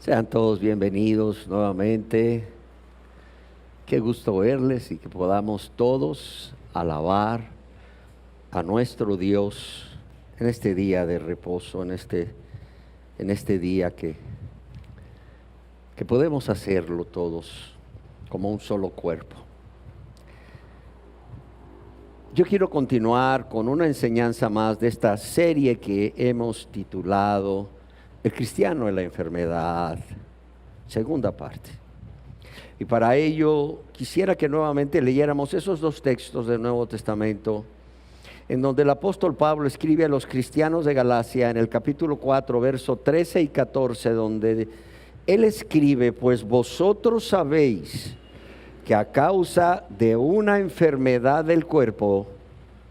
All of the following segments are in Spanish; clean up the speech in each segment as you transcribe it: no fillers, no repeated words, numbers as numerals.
Sean todos bienvenidos nuevamente. Qué gusto verles y que podamos todos alabar a nuestro Dios en este día de reposo, en este día que podemos hacerlo todos como un solo cuerpo. Yo quiero continuar con una enseñanza más de esta serie que hemos titulado El cristiano en la enfermedad, segunda parte. Y para ello quisiera que nuevamente leyéramos esos dos textos del Nuevo Testamento, en donde el apóstol Pablo escribe a los cristianos de Galacia en el capítulo 4, verso 13 y 14, donde él escribe: pues vosotros sabéis que a causa de una enfermedad del cuerpo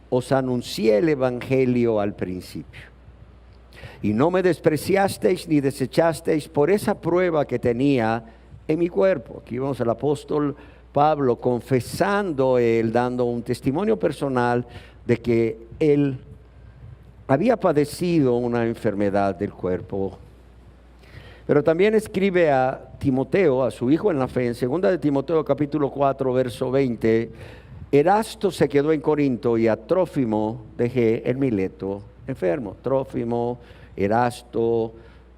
os anuncié el evangelio al principio. Y no me despreciasteis ni desechasteis por esa prueba que tenía en mi cuerpo. Aquí vemos al apóstol Pablo confesando, dando un testimonio personal de que él había padecido una enfermedad del cuerpo. Pero también escribe a Timoteo, a su hijo en la fe, en 2 de Timoteo capítulo 4, verso 20, Erasto se quedó en Corinto y a Trófimo dejé en Mileto enfermo. Trófimo, Erasto,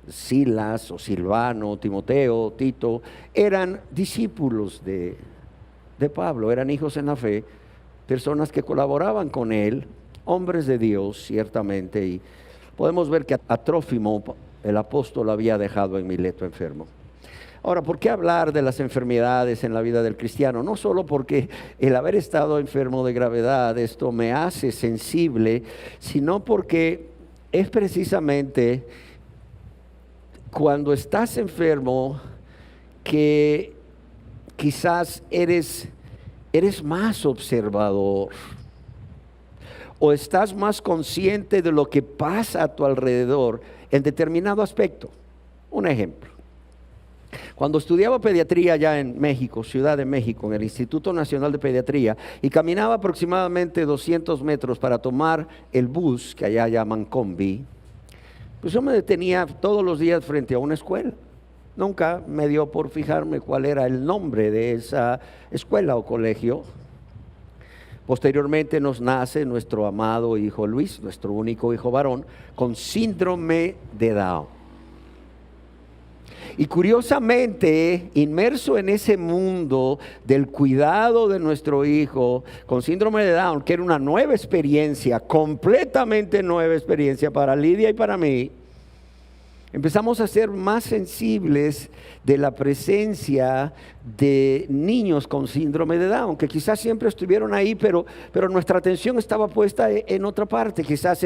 Silas o Silvano, Timoteo, Tito, eran discípulos de Pablo, eran hijos en la fe, personas que colaboraban con él, hombres de Dios ciertamente, y podemos ver que a Trófimo el apóstol había dejado en Mileto enfermo. Ahora, ¿por qué hablar de las enfermedades en la vida del cristiano? No solo porque el haber estado enfermo de gravedad, esto me hace sensible, sino porque es precisamente cuando estás enfermo que quizás eres más observador o estás más consciente de lo que pasa a tu alrededor en determinado aspecto. Un ejemplo. Cuando estudiaba pediatría allá en México, Ciudad de México, en el Instituto Nacional de Pediatría, y caminaba aproximadamente 200 metros para tomar el bus, que allá llaman combi, pues yo me detenía todos los días frente a una escuela. Nunca me dio por fijarme cuál era el nombre de esa escuela o colegio. Posteriormente nos nace nuestro amado hijo Luis, nuestro único hijo varón, con síndrome de Down. Y curiosamente, inmerso en ese mundo del cuidado de nuestro hijo con síndrome de Down, que era una nueva experiencia, completamente nueva experiencia para Lidia y para mí, empezamos a ser más sensibles de la presencia de niños con síndrome de Down, que quizás siempre estuvieron ahí, pero nuestra atención estaba puesta en otra parte. Quizás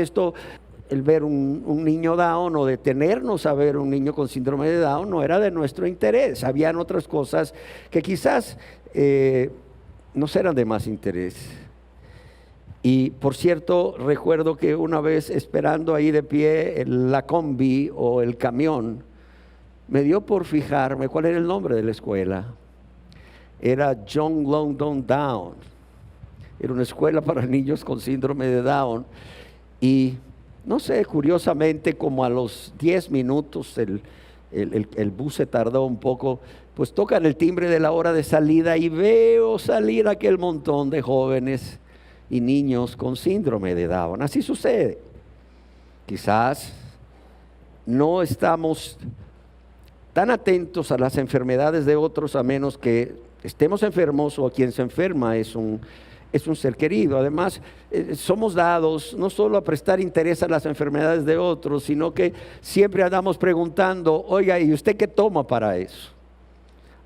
el ver un niño Down o detenernos a ver un niño con síndrome de Down no era de nuestro interés. Habían otras cosas que quizás nos eran de más interés. Y por cierto, recuerdo que una vez esperando ahí de pie la combi o el camión, me dio por fijarme cuál era el nombre de la escuela. Era John Longdon Down. Era una escuela para niños con síndrome de Down. Y no sé, curiosamente, como a los 10 minutos el bus se tardó un poco, pues tocan el timbre de la hora de salida y veo salir aquel montón de jóvenes y niños con síndrome de Down. Así sucede. Quizás no estamos tan atentos a las enfermedades de otros, a menos que estemos enfermos o quien se enferma es un ser querido. Además, somos dados no solo a prestar interés a las enfermedades de otros, sino que siempre andamos preguntando: oiga, ¿y usted qué toma para eso?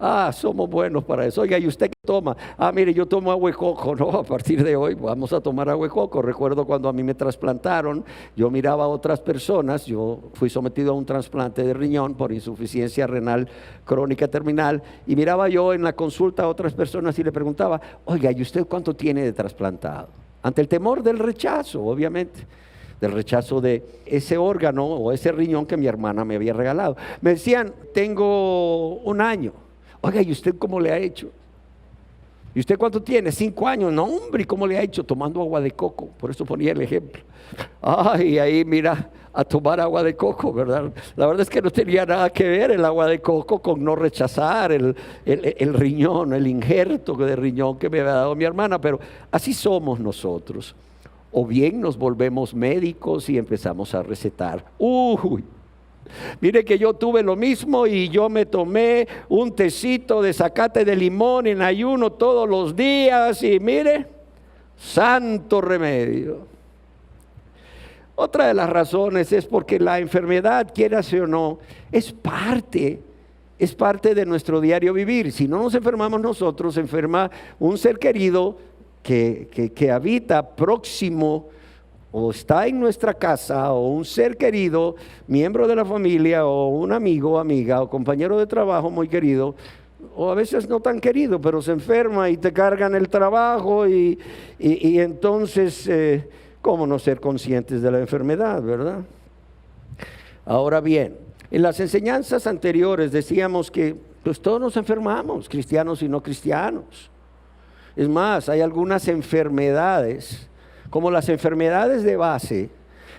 Ah, somos buenos para eso. Oiga, ¿y usted qué toma? Ah, mire, yo tomo agua de coco, ¿no? A partir de hoy vamos a tomar agua de coco. Recuerdo cuando a mí me trasplantaron, yo miraba a otras personas, yo fui sometido a un trasplante de riñón por insuficiencia renal crónica terminal, y miraba yo en la consulta a otras personas y le preguntaba: oiga, ¿y usted cuánto tiene de trasplantado? Ante el temor del rechazo, obviamente, del rechazo de ese órgano o ese riñón que mi hermana me había regalado. Me decían: tengo 1 año. Oiga, ¿y usted cómo le ha hecho? ¿Y usted cuánto tiene? 5 años. No, hombre, ¿y cómo le ha hecho? Tomando agua de coco. Por eso ponía el ejemplo. Ay, ahí mira, a tomar agua de coco, ¿verdad? La verdad es que no tenía nada que ver el agua de coco con no rechazar el riñón, el injerto de riñón que me había dado mi hermana. Pero así somos nosotros. O bien nos volvemos médicos y empezamos a recetar. Uy, mire que yo tuve lo mismo y yo me tomé un tecito de zacate de limón en ayuno todos los días y mire, santo remedio. Otra de las razones es porque la enfermedad, quieras o no, es parte de nuestro diario vivir. Si no nos enfermamos nosotros, se enferma un ser querido que habita próximo o está en nuestra casa, o un ser querido, miembro de la familia, o un amigo, amiga, o compañero de trabajo muy querido, o a veces no tan querido, pero se enferma y te cargan el trabajo y entonces, ¿cómo no ser conscientes de la enfermedad, verdad? Ahora bien, en las enseñanzas anteriores decíamos que pues todos nos enfermamos, cristianos y no cristianos. Es más, hay algunas enfermedades, como las enfermedades de base,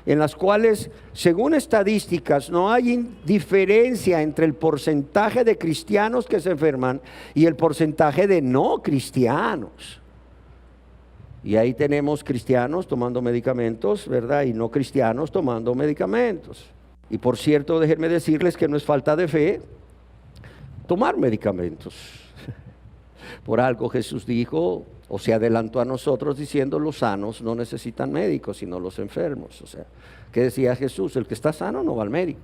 en las cuales, según estadísticas, no hay diferencia entre el porcentaje de cristianos que se enferman y el porcentaje de no cristianos. Y ahí tenemos cristianos tomando medicamentos, ¿verdad? Y no cristianos tomando medicamentos. Y por cierto, déjenme decirles que no es falta de fe tomar medicamentos. Por algo Jesús dijo, o se adelantó a nosotros diciendo, los sanos no necesitan médicos, sino los enfermos. O sea, ¿qué decía Jesús? El que está sano no va al médico,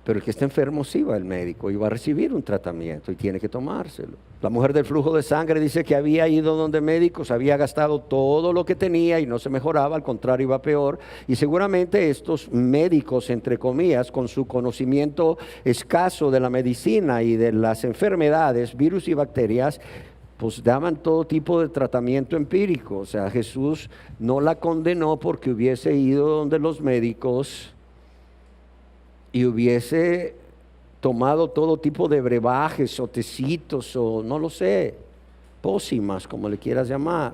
pero el que está enfermo sí va al médico y va a recibir un tratamiento y tiene que tomárselo. La mujer del flujo de sangre dice que había ido donde médicos, había gastado todo lo que tenía y no se mejoraba, al contrario iba peor. Y seguramente estos médicos, entre comillas, con su conocimiento escaso de la medicina y de las enfermedades, virus y bacterias, pues daban todo tipo de tratamiento empírico. O sea, Jesús no la condenó porque hubiese ido donde los médicos y hubiese tomado todo tipo de brebajes o tecitos o no lo sé, pócimas, como le quieras llamar.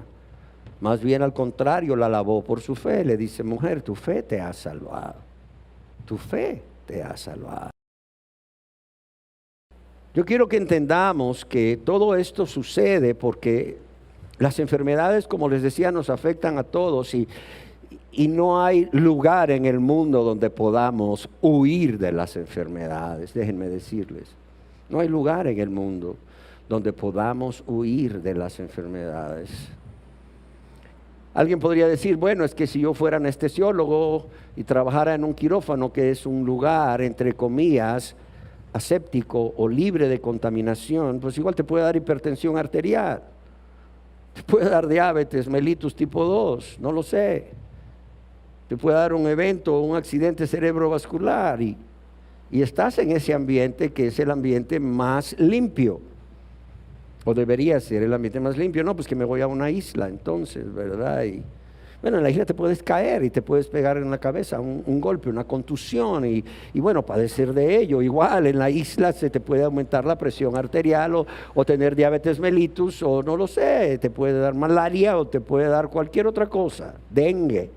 Más bien al contrario, la alabó por su fe. Le dice, mujer, tu fe te ha salvado. Tu fe te ha salvado. Yo quiero que entendamos que todo esto sucede porque las enfermedades, como les decía, nos afectan a todos y no hay lugar en el mundo donde podamos huir de las enfermedades, déjenme decirles. No hay lugar en el mundo donde podamos huir de las enfermedades. Alguien podría decir, bueno, es que si yo fuera anestesiólogo y trabajara en un quirófano, que es un lugar, entre comillas, aséptico o libre de contaminación, pues igual te puede dar hipertensión arterial, te puede dar diabetes mellitus tipo 2, no lo sé, te puede dar un evento, un accidente cerebrovascular y estás en ese ambiente que es el ambiente más limpio, o debería ser el ambiente más limpio. No, pues que me voy a una isla entonces, ¿verdad? Y bueno, en la isla te puedes caer y te puedes pegar en la cabeza un golpe, una contusión y bueno, padecer de ello. Igual en la isla se te puede aumentar la presión arterial o tener diabetes mellitus o no lo sé, te puede dar malaria o te puede dar cualquier otra cosa, dengue.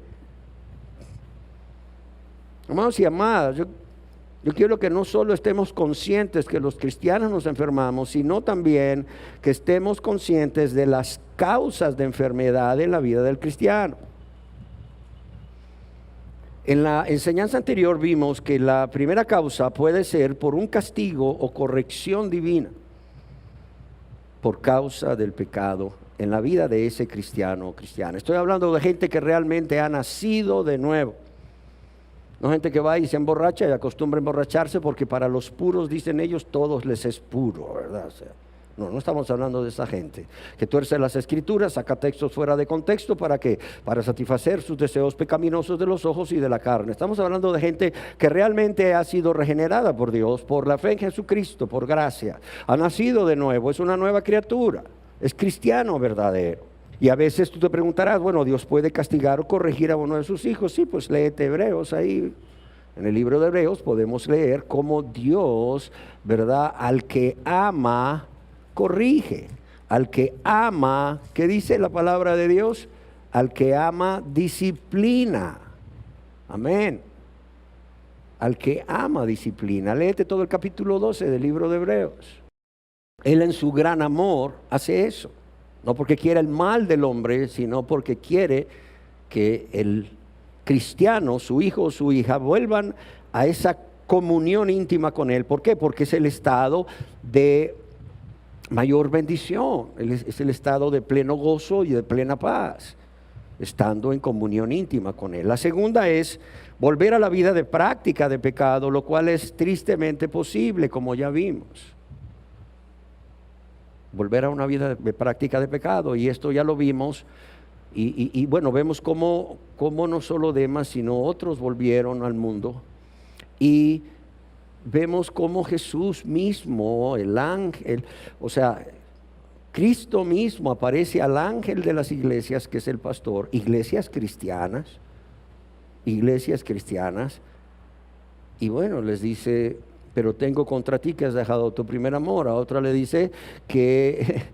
Amados y amadas, yo quiero que no solo estemos conscientes que los cristianos nos enfermamos, sino también que estemos conscientes de las causas de enfermedad en la vida del cristiano. En la enseñanza anterior vimos que la primera causa puede ser por un castigo o corrección divina, por causa del pecado en la vida de ese cristiano o cristiana. Estoy hablando de gente que realmente ha nacido de nuevo. No gente que va y se emborracha y acostumbra a emborracharse porque para los puros, dicen ellos, todos les es puro, ¿verdad? O sea, no estamos hablando de esa gente que tuerce las escrituras, saca textos fuera de contexto. ¿Para qué? Para satisfacer sus deseos pecaminosos de los ojos y de la carne. Estamos hablando de gente que realmente ha sido regenerada por Dios, por la fe en Jesucristo, por gracia. Ha nacido de nuevo, es una nueva criatura, es cristiano verdadero. Y a veces tú te preguntarás, bueno, ¿Dios puede castigar o corregir a uno de sus hijos? Sí, pues léete Hebreos ahí. En el libro de Hebreos podemos leer cómo Dios, ¿verdad?, al que ama, corrige. Al que ama, ¿qué dice la palabra de Dios? Al que ama, disciplina. Amén. Al que ama, disciplina. Léete todo el capítulo 12 del libro de Hebreos. Él en su gran amor hace eso. No porque quiera el mal del hombre, sino porque quiere que el cristiano, su hijo o su hija, vuelvan a esa comunión íntima con Él. ¿Por qué? Porque es el estado de mayor bendición, es el estado de pleno gozo y de plena paz, estando en comunión íntima con Él. La segunda es volver a la vida de práctica de pecado, lo cual es tristemente posible, como ya vimos. Volver a una vida de práctica de pecado, y esto ya lo vimos. Y bueno, vemos cómo no solo Demas, sino otros volvieron al mundo. Y vemos cómo Jesús mismo, el ángel, o sea, Cristo mismo aparece al ángel de las iglesias, que es el pastor, iglesias cristianas, y bueno, les dice: pero tengo contra ti que has dejado tu primer amor. A otra le dice que,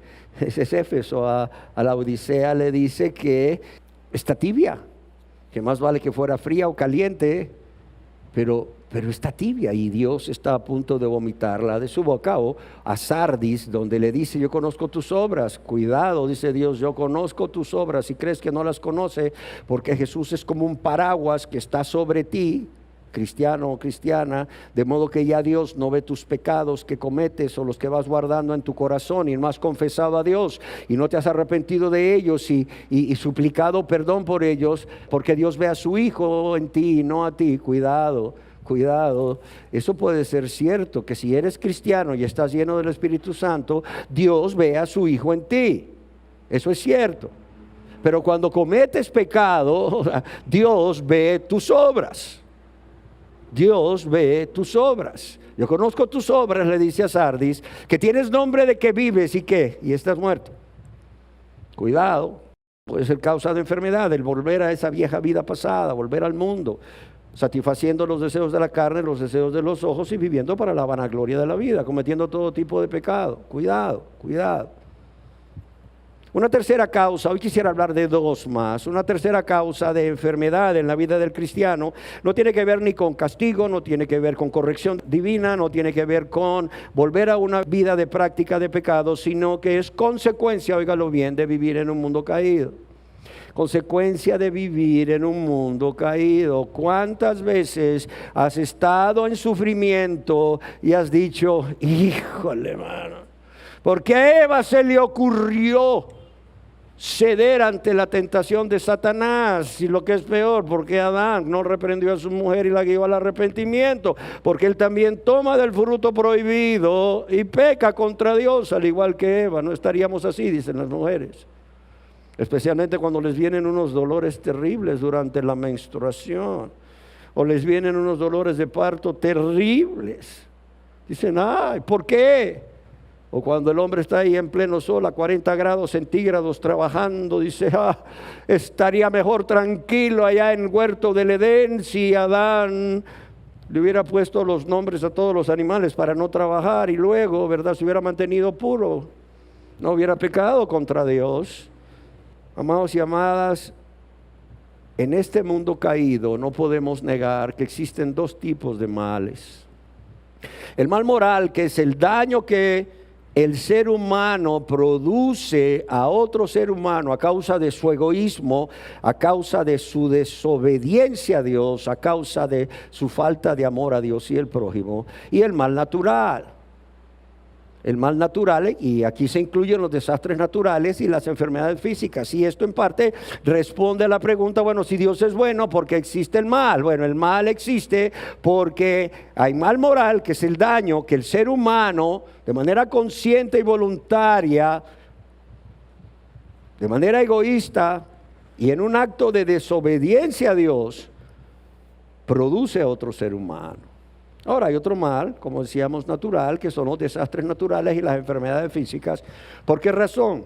ese es Éfeso, a la Odisea le dice que está tibia, que más vale que fuera fría o caliente, pero está tibia, y Dios está a punto de vomitarla de su boca. O a Sardis, donde le dice: yo conozco tus obras. Cuidado, dice Dios, yo conozco tus obras, y crees que no las conoce, porque Jesús es como un paraguas que está sobre ti, cristiano o cristiana, de modo que ya Dios no ve tus pecados que cometes o los que vas guardando en tu corazón, y no has confesado a Dios y no te has arrepentido de ellos y suplicado perdón por ellos, porque Dios ve a su Hijo en ti y no a ti. Cuidado, eso puede ser cierto, que si eres cristiano y estás lleno del Espíritu Santo, Dios ve a su Hijo en ti. Eso es cierto. Pero cuando cometes pecado, Dios ve tus obras. Dios ve tus obras. Yo conozco tus obras, le dice a Sardis, que tienes nombre de que vives y estás muerto. Cuidado, puede ser causa de enfermedad, el volver a esa vieja vida pasada, volver al mundo, satisfaciendo los deseos de la carne, los deseos de los ojos, y viviendo para la vanagloria de la vida, cometiendo todo tipo de pecado. Cuidado. Una tercera causa, hoy quisiera hablar de dos más. Una tercera causa de enfermedad en la vida del cristiano no tiene que ver ni con castigo, no tiene que ver con corrección divina, no tiene que ver con volver a una vida de práctica de pecado, sino que es consecuencia, óigalo bien, de vivir en un mundo caído. Consecuencia de vivir en un mundo caído. ¿Cuántas veces has estado en sufrimiento y has dicho: híjole, hermano, ¿por qué a Eva se le ocurrió ceder ante la tentación de Satanás? Y lo que es peor, porque Adán no reprendió a su mujer y la guió al arrepentimiento, porque él también toma del fruto prohibido y peca contra Dios, al igual que Eva. No estaríamos así, dicen las mujeres, especialmente cuando les vienen unos dolores terribles durante la menstruación, o les vienen unos dolores de parto terribles. Dicen: ay, ¿por qué? O cuando el hombre está ahí en pleno sol a 40 grados centígrados trabajando, dice: estaría mejor tranquilo allá en el huerto del Edén si Adán le hubiera puesto los nombres a todos los animales para no trabajar, y luego, ¿verdad?, se hubiera mantenido puro, no hubiera pecado contra Dios. Amados y amadas, en este mundo caído no podemos negar que existen dos tipos de males. El mal moral, que es el daño que el ser humano produce a otro ser humano a causa de su egoísmo, a causa de su desobediencia a Dios, a causa de su falta de amor a Dios y el prójimo. Y el mal natural. El mal natural, y aquí se incluyen los desastres naturales y las enfermedades físicas. Y esto en parte responde a la pregunta: bueno, si Dios es bueno, ¿por qué existe el mal? Bueno, el mal existe porque hay mal moral, que es el daño que el ser humano, de manera consciente y voluntaria, de manera egoísta y en un acto de desobediencia a Dios, produce a otro ser humano. Ahora hay otro mal, como decíamos, natural, que son los desastres naturales y las enfermedades físicas. ¿Por qué razón?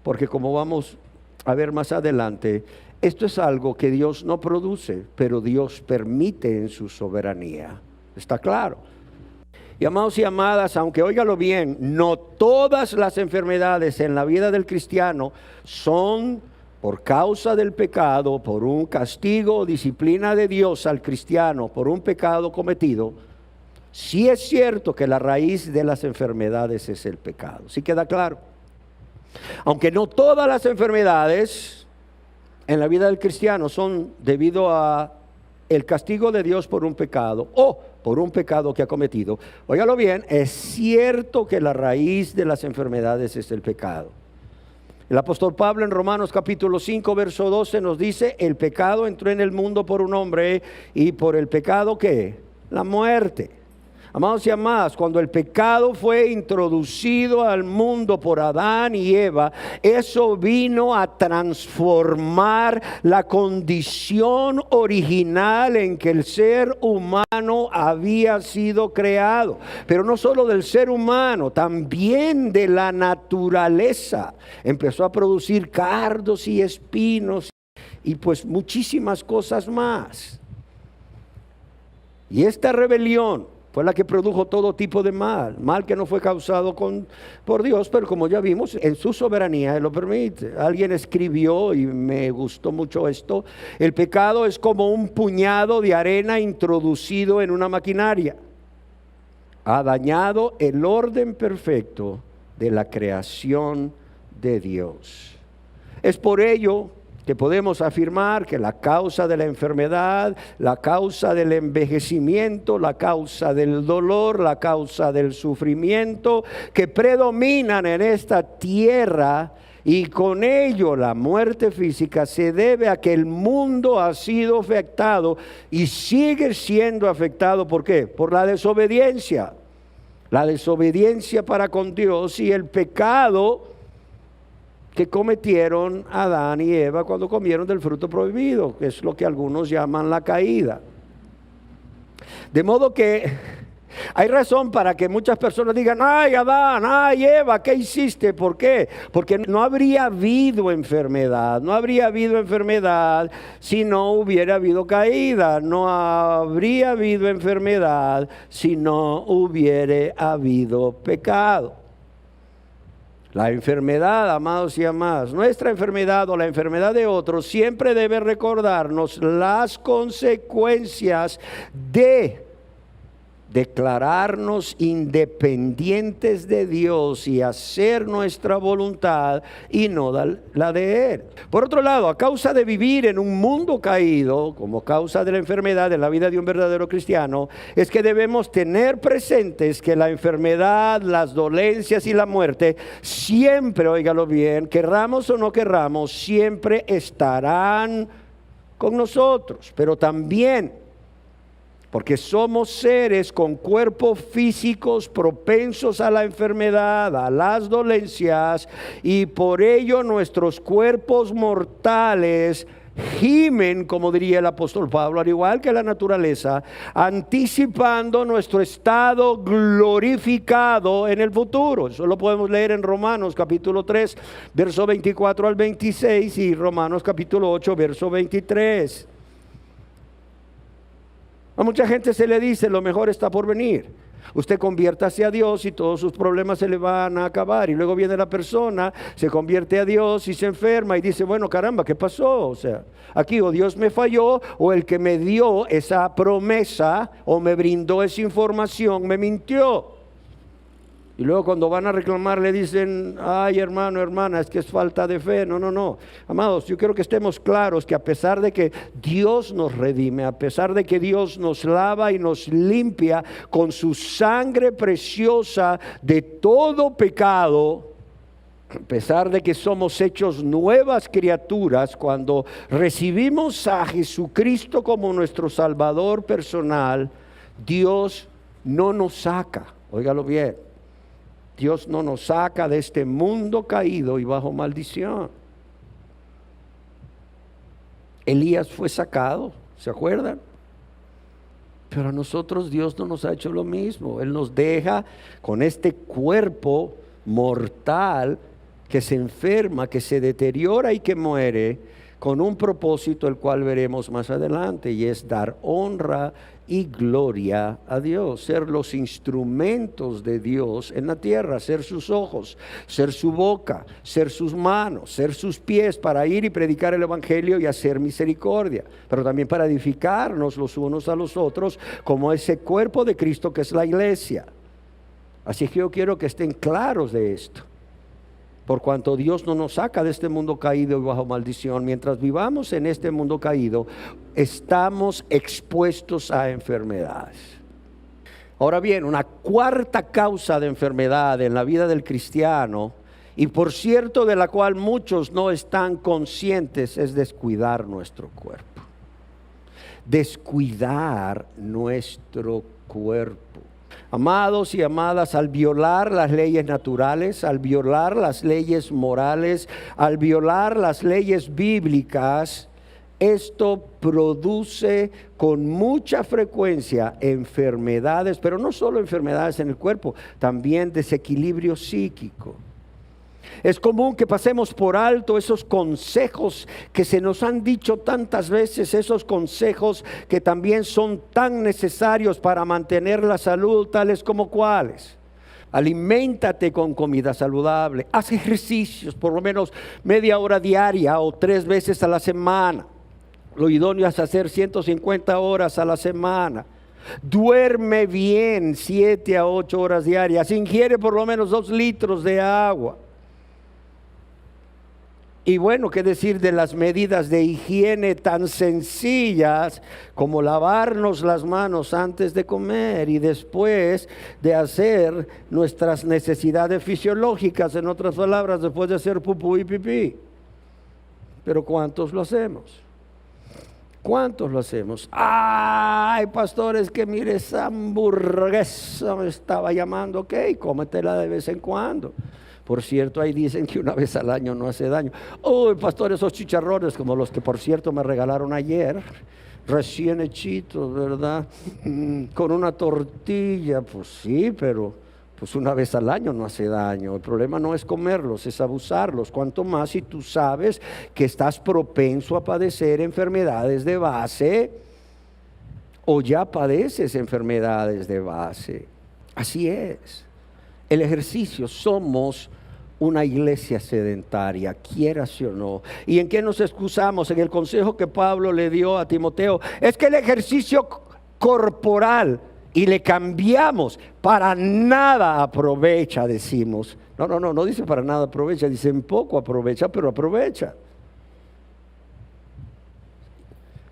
Porque, como vamos a ver más adelante, esto es algo que Dios no produce, pero Dios permite en su soberanía. ¿Está claro? Y amados y amadas, aunque óigalo bien, no todas las enfermedades en la vida del cristiano son por causa del pecado, por un castigo o disciplina de Dios al cristiano, por un pecado cometido. Sí es cierto que la raíz de las enfermedades es el pecado. ¿Sí queda claro? Aunque no todas las enfermedades en la vida del cristiano son debido a el castigo de Dios por un pecado o por un pecado que ha cometido. Óigalo bien, es cierto que la raíz de las enfermedades es el pecado. El apóstol Pablo en Romanos capítulo 5 verso 12 nos dice: el pecado entró en el mundo por un hombre, y por el pecado ¿qué? La muerte. Amados y amadas, cuando el pecado fue introducido al mundo por Adán y Eva, eso vino a transformar la condición original en que el ser humano había sido creado. Pero no solo del ser humano, también de la naturaleza. Empezó a producir cardos y espinos y pues muchísimas cosas más. Y esta rebelión fue la que produjo todo tipo de mal que no fue causado por Dios, pero como ya vimos, en su soberanía Él lo permite. Alguien escribió, y me gustó mucho esto: el pecado es como un puñado de arena introducido en una maquinaria. Ha dañado el orden perfecto de la creación de Dios. Es por ello que podemos afirmar que la causa de la enfermedad, la causa del envejecimiento, la causa del dolor, la causa del sufrimiento que predominan en esta tierra, y con ello la muerte física, se debe a que el mundo ha sido afectado y sigue siendo afectado. ¿Por qué? Por la desobediencia. La desobediencia para con Dios y el pecado que cometieron Adán y Eva cuando comieron del fruto prohibido, que es lo que algunos llaman la caída. De modo que hay razón para que muchas personas digan: ay Adán, ay Eva, ¿qué hiciste? ¿Por qué? Porque no habría habido enfermedad, no habría habido enfermedad si no hubiera habido caída, no habría habido enfermedad si no hubiera habido pecado. La enfermedad, amados y amadas, nuestra enfermedad o la enfermedad de otros, siempre debe recordarnos las consecuencias de declararnos independientes de Dios y hacer nuestra voluntad y no la de Él. Por otro lado, a causa de vivir en un mundo caído, como causa de la enfermedad en la vida de un verdadero cristiano, es que debemos tener presentes que la enfermedad, las dolencias y la muerte siempre, óigalo bien, querramos o no querramos, siempre estarán con nosotros. Pero también, porque somos seres con cuerpos físicos propensos a la enfermedad, a las dolencias, y por ello nuestros cuerpos mortales gimen, como diría el apóstol Pablo, al igual que la naturaleza, anticipando nuestro estado glorificado en el futuro. Eso lo podemos leer en Romanos capítulo 3, verso 24 al 26, y Romanos capítulo 8, verso 23. A mucha gente se le dice: lo mejor está por venir. Usted conviértase a Dios y todos sus problemas se le van a acabar. Y luego viene la persona, se convierte a Dios y se enferma y dice: bueno, caramba, ¿qué pasó? O sea, aquí o Dios me falló, o el que me dio esa promesa o me brindó esa información me mintió. Y luego cuando van a reclamar le dicen: ay hermano, hermana, es que es falta de fe. No. Amados, yo quiero que estemos claros que a pesar de que Dios nos redime, a pesar de que Dios nos lava y nos limpia con su sangre preciosa de todo pecado, a pesar de que somos hechos nuevas criaturas, cuando recibimos a Jesucristo como nuestro Salvador personal, Dios no nos saca, óigalo bien, Dios no nos saca de este mundo caído y bajo maldición. Elías fue sacado, ¿se acuerdan? Pero a nosotros Dios no nos ha hecho lo mismo. Él nos deja con este cuerpo mortal que se enferma, que se deteriora y que muere, con un propósito el cual veremos más adelante, y es dar honra y gloria a Dios, ser los instrumentos de Dios en la tierra, ser sus ojos, ser su boca, ser sus manos, ser sus pies para ir y predicar el evangelio y hacer misericordia, pero también para edificarnos los unos a los otros como ese cuerpo de Cristo que es la iglesia. Así que yo quiero que estén claros de esto. Por cuanto Dios no nos saca de este mundo caído y bajo maldición, mientras vivamos en este mundo caído, estamos expuestos a enfermedades. Ahora bien, una cuarta causa de enfermedad en la vida del cristiano, y por cierto de la cual muchos no están conscientes, es descuidar nuestro cuerpo. Descuidar nuestro cuerpo. Amados y amadas, al violar las leyes naturales, al violar las leyes morales, al violar las leyes bíblicas, esto produce con mucha frecuencia enfermedades, pero no solo enfermedades en el cuerpo, también desequilibrio psíquico. Es común que pasemos por alto esos consejos que se nos han dicho tantas veces, esos consejos que también son tan necesarios para mantener la salud, tales como cuáles. Aliméntate con comida saludable, haz ejercicios por lo menos media hora diaria o 3 veces a la semana. Lo idóneo es hacer 150 horas a la semana. Duerme bien 7 a 8 horas diarias, ingiere por lo menos 2 litros de agua. Y bueno, ¿qué decir de las medidas de higiene tan sencillas como lavarnos las manos antes de comer y después de hacer nuestras necesidades fisiológicas? En otras palabras, después de hacer pupú y pipí. Pero ¿cuántos lo hacemos? ¿Cuántos lo hacemos? Ay, pastores, que mire, esa hamburguesa me estaba llamando. Ok, cómetela de vez en cuando. Por cierto, ahí dicen que una vez al año no hace daño. Oh, pastor, esos chicharrones como los que por cierto me regalaron ayer, recién hechitos, ¿verdad? Con una tortilla, pues sí, pero pues una vez al año no hace daño. El problema no es comerlos, es abusarlos. Cuanto más si tú sabes que estás propenso a padecer enfermedades de base o ya padeces enfermedades de base. Así es. El ejercicio, somos una iglesia sedentaria, quieras o no. ¿Y en qué nos excusamos? En el consejo que Pablo le dio a Timoteo, es que el ejercicio corporal, y le cambiamos, para nada aprovecha, decimos. No dice para nada aprovecha, dice en poco aprovecha, pero aprovecha.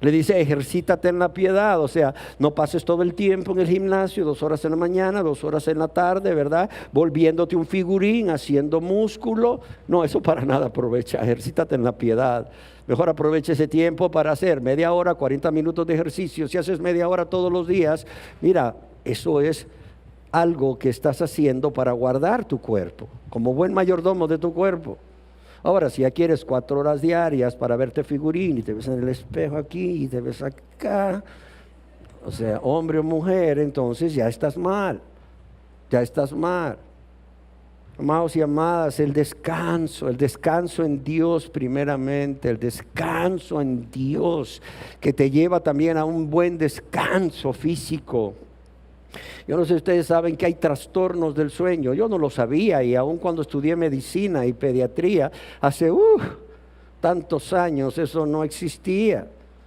Le dice, ejercítate en la piedad, o sea, no pases todo el tiempo en el gimnasio, 2 horas en la mañana, 2 horas en la tarde, ¿verdad? Volviéndote un figurín, haciendo músculo. No, eso para nada aprovecha, ejercítate en la piedad. Mejor aprovecha ese tiempo para hacer media hora, 40 minutos de ejercicio. Si haces media hora todos los días, mira, eso es algo que estás haciendo para guardar tu cuerpo, como buen mayordomo de tu cuerpo. Ahora, si ya quieres 4 horas diarias para verte figurín y te ves en el espejo aquí y te ves acá, o sea, hombre o mujer, entonces ya estás mal, ya estás mal. Amados y amadas, el descanso en Dios primeramente, el descanso en Dios que te lleva también a un buen descanso físico. Yo no sé si ustedes saben que hay trastornos del sueño. Yo no lo sabía, y aun cuando estudié medicina y pediatría hace tantos años, eso no existía.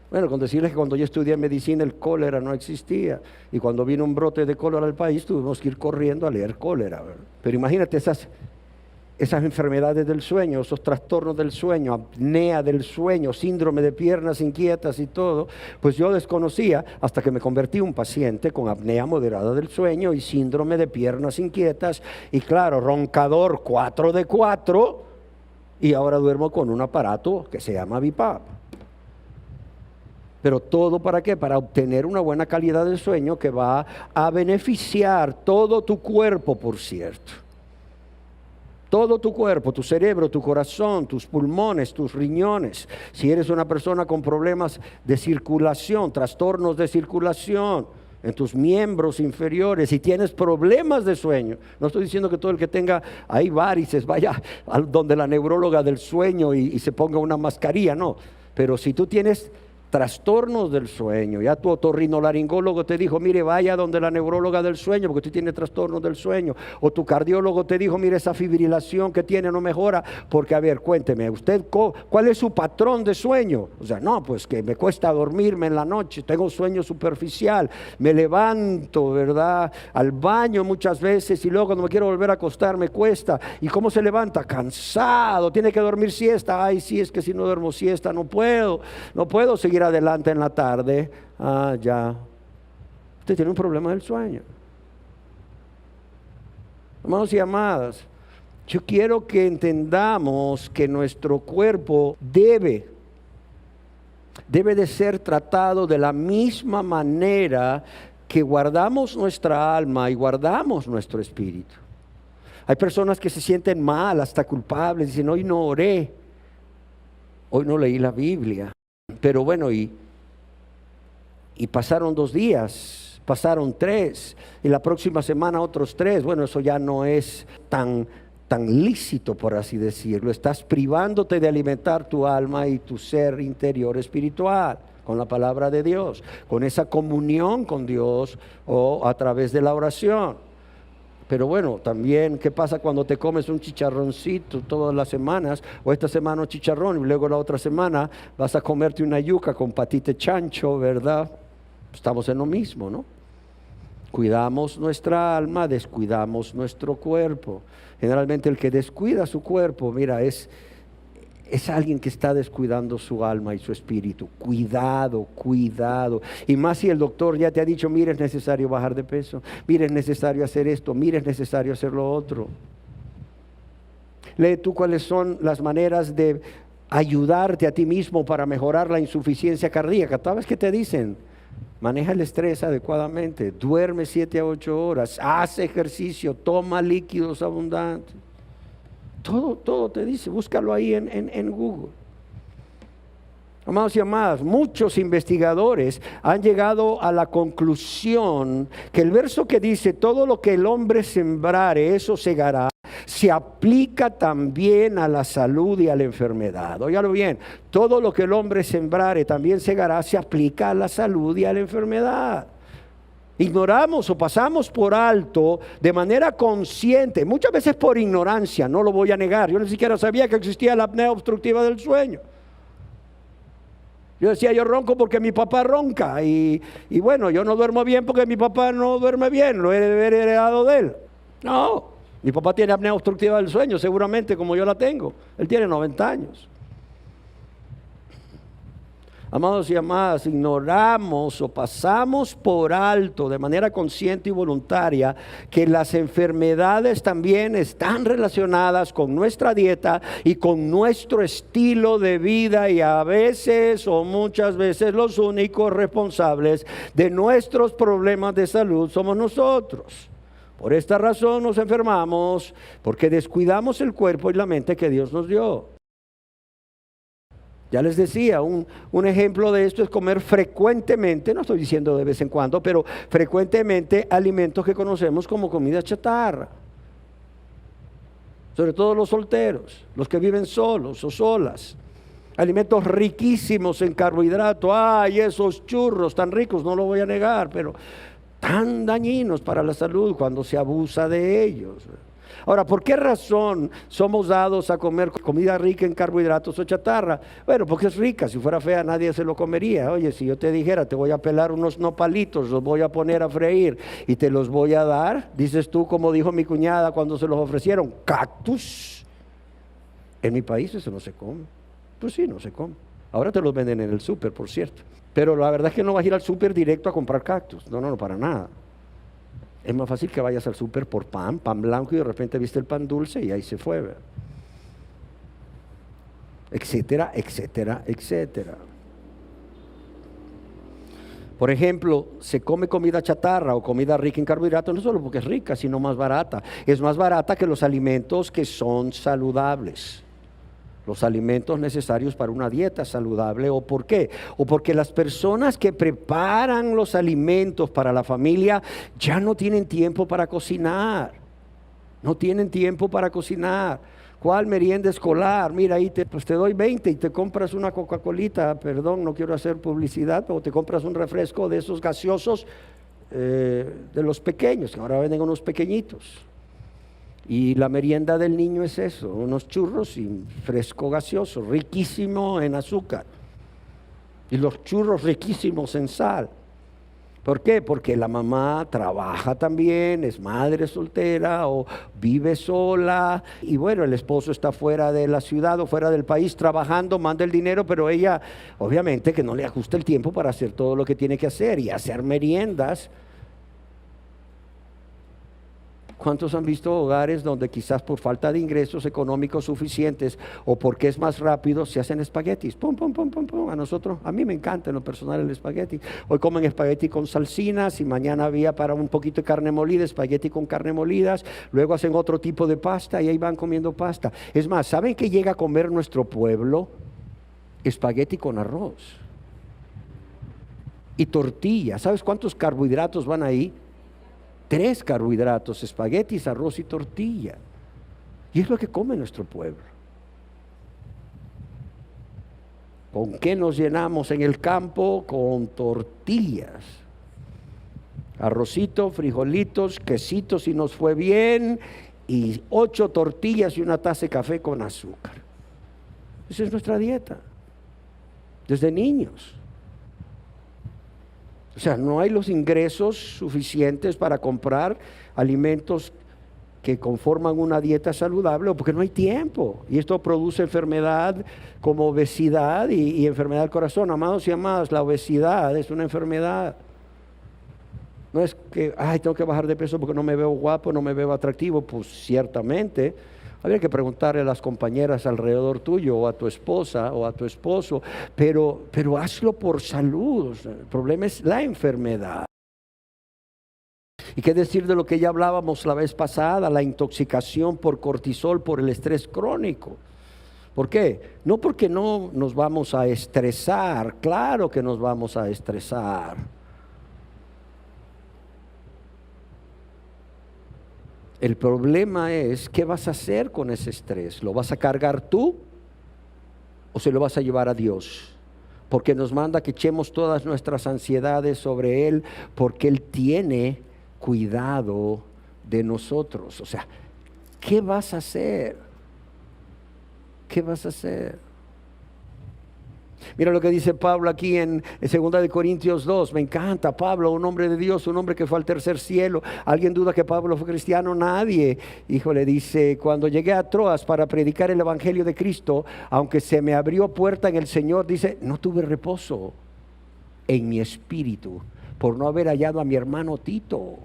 Bueno, con decirles que cuando yo estudié medicina el cólera no existía, y cuando vino un brote de cólera al país tuvimos que ir corriendo a leer cólera, ¿verdad? Pero imagínate esas enfermedades del sueño, esos trastornos del sueño, apnea del sueño, síndrome de piernas inquietas y todo, pues yo desconocía hasta que me convertí en un paciente con apnea moderada del sueño y síndrome de piernas inquietas, y claro, roncador 4 de 4, y ahora duermo con un aparato que se llama BiPAP. Pero todo ¿para qué? Para obtener una buena calidad de sueño que va a beneficiar todo tu cuerpo, por cierto. Todo tu cuerpo, tu cerebro, tu corazón, tus pulmones, tus riñones. Si eres una persona con problemas de circulación, trastornos de circulación en tus miembros inferiores, si tienes problemas de sueño, no estoy diciendo que todo el que tenga ahí varices vaya a donde la neuróloga del sueño y se ponga una mascarilla, no. Pero si tú tienes trastornos del sueño, ya tu otorrinolaringólogo te dijo, mire, vaya donde la neuróloga del sueño, porque usted tiene trastornos del sueño, o tu cardiólogo te dijo, mire, esa fibrilación que tiene no mejora, porque a ver, cuénteme, usted, ¿cuál es su patrón de sueño? O sea, no, pues que me cuesta dormirme en la noche, tengo sueño superficial, me levanto, ¿verdad?, al baño muchas veces, y luego cuando me quiero volver a acostar me cuesta. ¿Y cómo se levanta? Cansado, tiene que dormir siesta. Ay, sí, es que si no duermo siesta no puedo seguir adelante en la tarde. Ya, usted tiene un problema del sueño. Hermanos y amadas, yo quiero que entendamos que nuestro cuerpo debe de ser tratado de la misma manera que guardamos nuestra alma y guardamos nuestro espíritu. Hay personas que se sienten mal, hasta culpables, dicen, hoy no oré, hoy no leí la Biblia. Pero bueno, y pasaron 2 días, pasaron 3, y la próxima semana otros 3. Bueno, eso ya no es tan lícito, por así decirlo. Estás privándote de alimentar tu alma y tu ser interior espiritual con la palabra de Dios, con esa comunión con Dios o a través de la oración. Pero bueno, también, ¿qué pasa cuando te comes un chicharroncito todas las semanas? O esta semana un chicharrón y luego la otra semana vas a comerte una yuca con patita de chancho, ¿verdad? Estamos en lo mismo, ¿no? Cuidamos nuestra alma, descuidamos nuestro cuerpo. Generalmente el que descuida su cuerpo, mira, es alguien que está descuidando su alma y su espíritu. Cuidado. Y más si el doctor ya te ha dicho, mire, es necesario bajar de peso, mire, es necesario hacer esto, mire, es necesario hacer lo otro. Lee tú cuáles son las maneras de ayudarte a ti mismo para mejorar la insuficiencia cardíaca. ¿Sabes qué te dicen? Maneja el estrés adecuadamente, duerme 7 a 8 horas, haz ejercicio, toma líquidos abundantes. Todo te dice, búscalo ahí en Google. Amados y amadas, muchos investigadores han llegado a la conclusión que el verso que dice, todo lo que el hombre sembrare, eso segará, se aplica también a la salud y a la enfermedad. Óigalo bien, todo lo que el hombre sembrare también segará, se aplica a la salud y a la enfermedad. Ignoramos o pasamos por alto de manera consciente, muchas veces por ignorancia, no lo voy a negar. Yo ni siquiera sabía que existía la apnea obstructiva del sueño. Yo decía, yo ronco porque mi papá ronca y bueno, yo no duermo bien porque mi papá no duerme bien, lo he heredado de él. No, mi papá tiene apnea obstructiva del sueño, seguramente como yo la tengo. Él tiene 90 años. Amados y amadas, ignoramos o pasamos por alto de manera consciente y voluntaria que las enfermedades también están relacionadas con nuestra dieta y con nuestro estilo de vida, y a veces o muchas veces los únicos responsables de nuestros problemas de salud somos nosotros. Por esta razón nos enfermamos, porque descuidamos el cuerpo y la mente que Dios nos dio. Ya les decía, un ejemplo de esto es comer frecuentemente, no estoy diciendo de vez en cuando, pero frecuentemente alimentos que conocemos como comida chatarra. Sobre todo los solteros, los que viven solos o solas. Alimentos riquísimos en carbohidrato. Ay, esos churros tan ricos, no lo voy a negar, pero tan dañinos para la salud cuando se abusa de ellos. Ahora, ¿por qué razón somos dados a comer comida rica en carbohidratos o chatarra? Bueno, porque es rica. Si fuera fea nadie se lo comería. Oye, si yo te dijera, te voy a pelar unos nopalitos, los voy a poner a freír y te los voy a dar, dices tú, como dijo mi cuñada cuando se los ofrecieron, cactus. En mi país eso no se come. Pues sí, no se come. Ahora te los venden en el súper, por cierto. Pero la verdad es que no vas a ir al súper directo a comprar cactus. No, para nada. Es más fácil que vayas al súper por pan blanco, y de repente viste el pan dulce y ahí se fue, ¿verdad? Etcétera, etcétera, etcétera. Por ejemplo, se come comida chatarra o comida rica en carbohidratos no solo porque es rica, sino más barata. Es más barata que los alimentos que son saludables. Los alimentos necesarios para una dieta saludable. ¿O por qué? O porque las personas que preparan los alimentos para la familia ya no tienen tiempo para cocinar. No tienen tiempo para cocinar. ¿Cuál merienda escolar? Mira, ahí pues te doy 20 y te compras una Coca-Colita, perdón, no quiero hacer publicidad, pero te compras un refresco de esos gaseosos de los pequeños, que ahora venden unos pequeñitos. Y la merienda del niño es eso, unos churros y fresco gaseoso, riquísimo en azúcar. Y los churros riquísimos en sal. ¿Por qué? Porque la mamá trabaja también, es madre soltera o vive sola. Y bueno, el esposo está fuera de la ciudad o fuera del país trabajando, manda el dinero, pero ella obviamente que no le ajusta el tiempo para hacer todo lo que tiene que hacer y hacer meriendas. ¿Cuántos han visto hogares donde quizás por falta de ingresos económicos suficientes o porque es más rápido se hacen espaguetis? Pum, pum, pum, pum, pum. A mí me encanta en lo personal el espagueti. Hoy comen espagueti con salsinas y mañana había para un poquito de carne molida, espagueti con carne molidas. Luego hacen otro tipo de pasta y ahí van comiendo pasta. Es más, ¿saben qué llega a comer nuestro pueblo? Espagueti con arroz y tortilla. ¿Sabes cuántos carbohidratos van ahí? 3 carbohidratos, espaguetis, arroz y tortilla. Y es lo que come nuestro pueblo. ¿Con qué nos llenamos en el campo? Con tortillas. Arrocito, frijolitos, quesitos si nos fue bien, y 8 tortillas y una taza de café con azúcar. Esa es nuestra dieta, desde niños. O sea, no hay los ingresos suficientes para comprar alimentos que conforman una dieta saludable, porque no hay tiempo. Y esto produce enfermedad como obesidad y enfermedad del corazón. Amados y amadas, la obesidad es una enfermedad. No es que, tengo que bajar de peso porque no me veo guapo, no me veo atractivo. Pues ciertamente, habría que preguntarle a las compañeras alrededor tuyo, o a tu esposa, o a tu esposo, pero hazlo por salud. El problema es la enfermedad. ¿Y qué decir de lo que ya hablábamos la vez pasada? La intoxicación por cortisol, por el estrés crónico. ¿Por qué? No porque no nos vamos a estresar, claro que nos vamos a estresar. El problema es, ¿qué vas a hacer con ese estrés? ¿Lo vas a cargar tú o se lo vas a llevar a Dios? Porque nos manda que echemos todas nuestras ansiedades sobre Él, porque Él tiene cuidado de nosotros. O sea, ¿qué vas a hacer? ¿Qué vas a hacer? Mira lo que dice Pablo aquí en 2 de Corintios 2. Me encanta Pablo, un hombre de Dios, un hombre que fue al tercer cielo. ¿Alguien duda que Pablo fue cristiano? Nadie. Híjole, dice, cuando llegué a Troas para predicar el evangelio de Cristo, aunque se me abrió puerta en el Señor, dice, no tuve reposo en mi espíritu por no haber hallado a mi hermano Tito.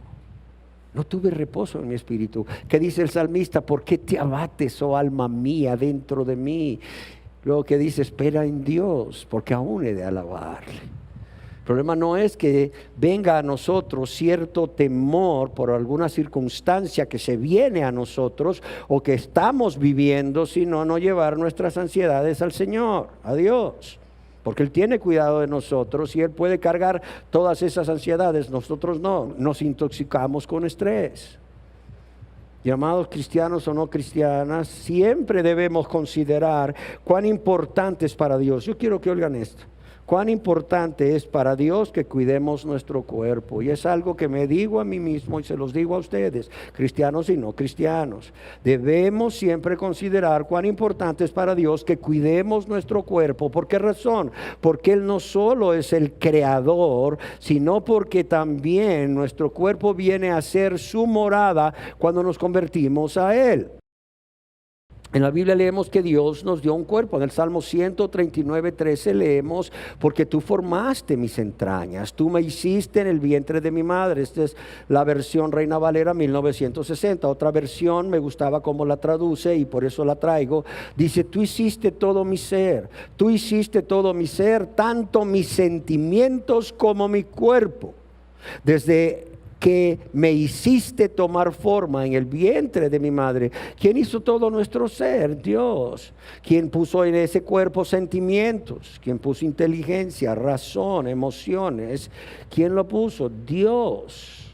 No tuve reposo en mi espíritu. ¿Qué dice el salmista? ¿Por qué te abates, oh alma mía, dentro de mí? Luego que dice, espera en Dios, porque aún he de alabarle. El problema no es que venga a nosotros cierto temor por alguna circunstancia que se viene a nosotros o que estamos viviendo, sino no llevar nuestras ansiedades al Señor, a Dios. Porque Él tiene cuidado de nosotros y Él puede cargar todas esas ansiedades. Nosotros no, nos intoxicamos con estrés. Llamados cristianos o no cristianas, siempre debemos considerar cuán importante es para Dios. Yo quiero que oigan esto. Cuán importante es para Dios que cuidemos nuestro cuerpo. Y es algo que me digo a mí mismo y se los digo a ustedes, cristianos y no cristianos. Debemos siempre considerar cuán importante es para Dios que cuidemos nuestro cuerpo. ¿Por qué razón? Porque Él no solo es el creador, sino porque también nuestro cuerpo viene a ser su morada cuando nos convertimos a Él. En la Biblia leemos que Dios nos dio un cuerpo. En el Salmo 139:13 leemos, porque tú formaste mis entrañas, tú me hiciste en el vientre de mi madre. Esta es la versión Reina Valera 1960. Otra versión me gustaba cómo la traduce y por eso la traigo. Dice, tú hiciste todo mi ser, tú hiciste todo mi ser, tanto mis sentimientos como mi cuerpo. Desde que me hiciste tomar forma en el vientre de mi madre. ¿Quién hizo todo nuestro ser? Dios. ¿Quién puso en ese cuerpo sentimientos? ¿Quién puso inteligencia, razón, emociones? ¿Quién lo puso? Dios.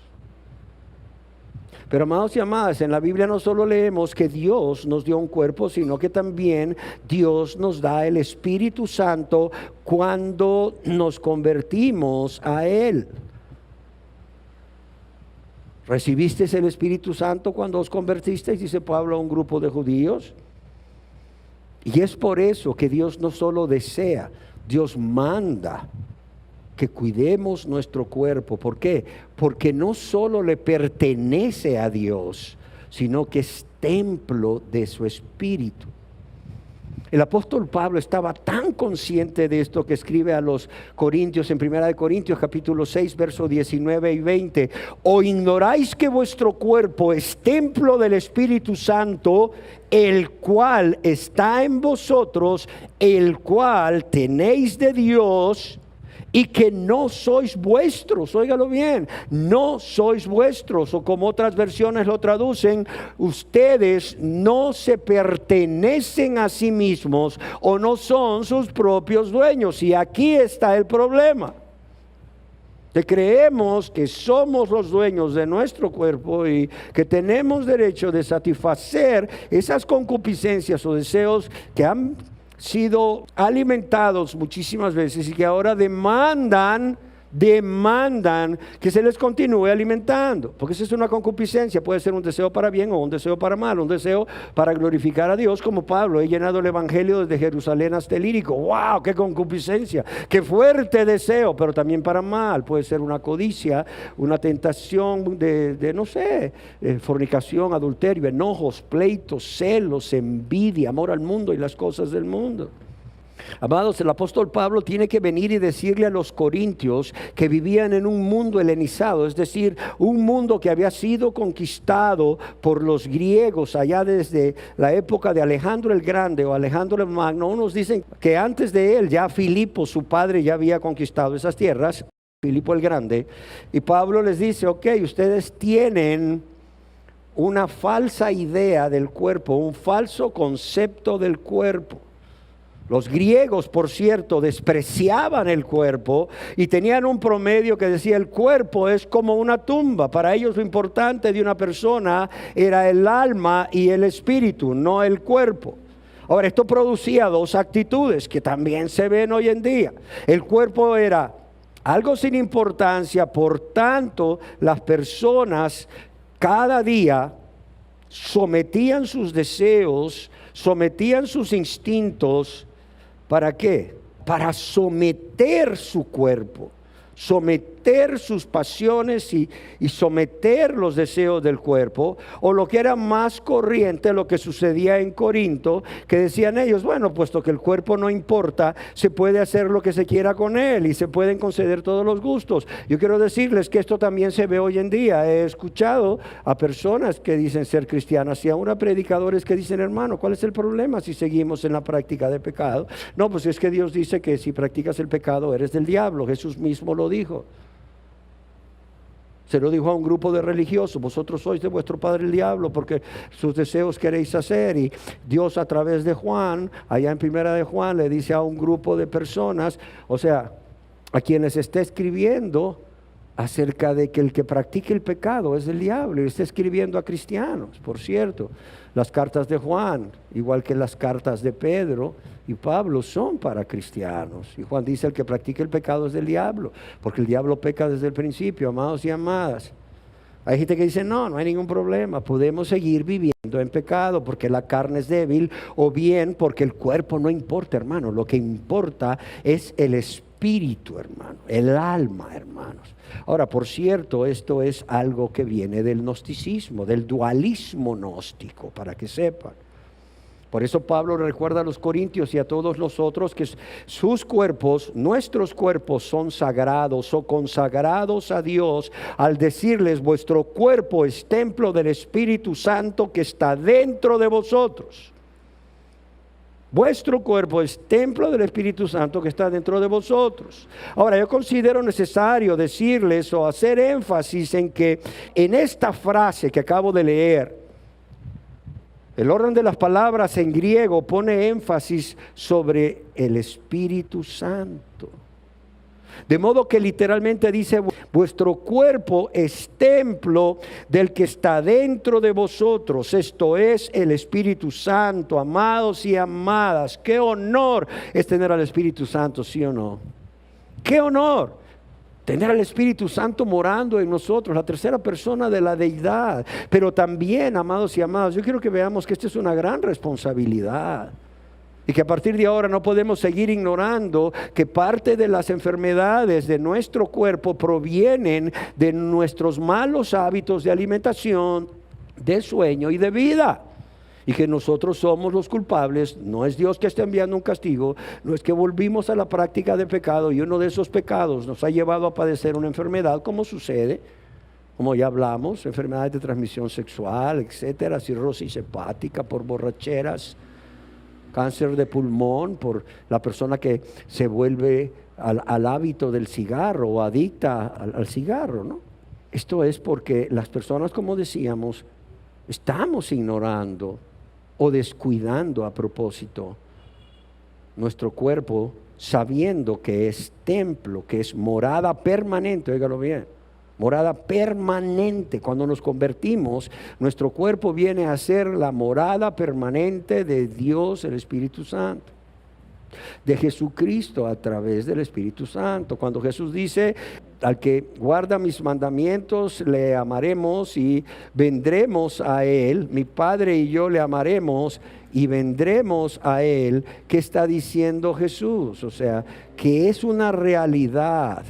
Pero amados y amadas, en la Biblia no solo leemos que Dios nos dio un cuerpo, sino que también Dios nos da el Espíritu Santo cuando nos convertimos a Él. ¿Recibisteis el Espíritu Santo cuando os convertisteis? Dice Pablo a un grupo de judíos. Y es por eso que Dios no solo desea, Dios manda que cuidemos nuestro cuerpo. ¿Por qué? Porque no solo le pertenece a Dios, sino que es templo de su Espíritu. El apóstol Pablo estaba tan consciente de esto que escribe a los Corintios en 1 Corintios capítulo 6, versos 19 y 20. ¿O ignoráis que vuestro cuerpo es templo del Espíritu Santo, el cual está en vosotros, el cual tenéis de Dios, y que no sois vuestros? Óigalo bien, no sois vuestros, o como otras versiones lo traducen, ustedes no se pertenecen a sí mismos o no son sus propios dueños. Y aquí está el problema, que creemos que somos los dueños de nuestro cuerpo y que tenemos derecho de satisfacer esas concupiscencias o deseos que han sido alimentados muchísimas veces y que ahora demandan que se les continúe alimentando, porque esa es una concupiscencia. Puede ser un deseo para bien o un deseo para mal, un deseo para glorificar a Dios, como Pablo: he llenado el evangelio desde Jerusalén hasta el Ilírico. ¡Wow! ¡Qué concupiscencia! ¡Qué fuerte deseo! Pero también para mal. Puede ser una codicia, una tentación de no sé, fornicación, adulterio, enojos, pleitos, celos, envidia, amor al mundo y las cosas del mundo. Amados, el apóstol Pablo tiene que venir y decirle a los corintios que vivían en un mundo helenizado, es decir, un mundo que había sido conquistado por los griegos allá desde la época de Alejandro el Grande o Alejandro el Magno. Unos dicen que antes de él ya Filipo, su padre, ya había conquistado esas tierras, Filipo el Grande. Y Pablo les dice: ok, ustedes tienen una falsa idea del cuerpo, un falso concepto del cuerpo. Los griegos, por cierto, despreciaban el cuerpo y tenían un promedio que decía: el cuerpo es como una tumba. Para ellos lo importante de una persona era el alma y el espíritu, no el cuerpo. Ahora, esto producía dos actitudes que también se ven hoy en día. El cuerpo era algo sin importancia, por tanto, las personas cada día sometían sus deseos, sometían sus instintos. ¿Para qué? Para someter su cuerpo, someter sus pasiones y someter los deseos del cuerpo. O lo que era más corriente, lo que sucedía en Corinto, que decían ellos: bueno, puesto que el cuerpo no importa, se puede hacer lo que se quiera con él y se pueden conceder todos los gustos. Yo quiero decirles que esto también se ve hoy en día. He escuchado a personas que dicen ser cristianas y aún a predicadores que dicen: hermano, ¿cuál es el problema si seguimos en la práctica de pecado? No, pues es que Dios dice que si practicas el pecado eres del diablo. Jesús mismo lo dijo. Se lo dijo a un grupo de religiosos: vosotros sois de vuestro padre el diablo, porque sus deseos queréis hacer. Y Dios, a través de Juan, allá en 1 de Juan, le dice a un grupo de personas, o sea, a quienes está escribiendo acerca de que el que practique el pecado es del diablo. Y está escribiendo a cristianos, por cierto. Las cartas de Juan, igual que las cartas de Pedro y Pablo, son para cristianos. Y Juan dice: el que practique el pecado es del diablo, porque el diablo peca desde el principio. Amados y amadas, hay gente que dice: no hay ningún problema, podemos seguir viviendo en pecado porque la carne es débil, o bien porque el cuerpo no importa, hermano. Lo que importa es el espíritu, hermano, el alma, hermanos. Ahora, por cierto, esto es algo que viene del gnosticismo, del dualismo gnóstico, para que sepan. Por eso Pablo recuerda a los corintios y a todos los otros que sus cuerpos, nuestros cuerpos, son sagrados o consagrados a Dios, al decirles: vuestro cuerpo es templo del Espíritu Santo que está dentro de vosotros. Vuestro cuerpo es templo del Espíritu Santo que está dentro de vosotros. Ahora, yo considero necesario decirles o hacer énfasis en que en esta frase que acabo de leer, el orden de las palabras en griego pone énfasis sobre el Espíritu Santo. De modo que literalmente dice, vuestro cuerpo es templo del que está dentro de vosotros, esto es el Espíritu Santo. Amados y amadas, qué honor es tener al Espíritu Santo, ¿sí o no? Qué honor tener al Espíritu Santo morando en nosotros, la tercera persona de la deidad. Pero también, amados y amadas, yo quiero que veamos que esta es una gran responsabilidad. Y que a partir de ahora no podemos seguir ignorando que parte de las enfermedades de nuestro cuerpo provienen de nuestros malos hábitos de alimentación, de sueño y de vida. Y que nosotros somos los culpables. No es Dios que está enviando un castigo, no es que volvimos a la práctica de pecado y uno de esos pecados nos ha llevado a padecer una enfermedad, como sucede, como ya hablamos, enfermedades de transmisión sexual, etcétera, cirrosis hepática por borracheras, cáncer de pulmón por la persona que se vuelve al hábito del cigarro o adicta al cigarro, ¿no? Esto es porque las personas, como decíamos, estamos ignorando o descuidando a propósito nuestro cuerpo, sabiendo que es templo, que es morada permanente, óigalo bien. Morada permanente. Cuando nos convertimos, nuestro cuerpo viene a ser la morada permanente de Dios, el Espíritu Santo, de Jesucristo a través del Espíritu Santo. Cuando Jesús dice, al que guarda mis mandamientos le amaremos y vendremos a Él, mi Padre y yo le amaremos y vendremos a Él, ¿qué está diciendo Jesús? O sea, que es una realidad.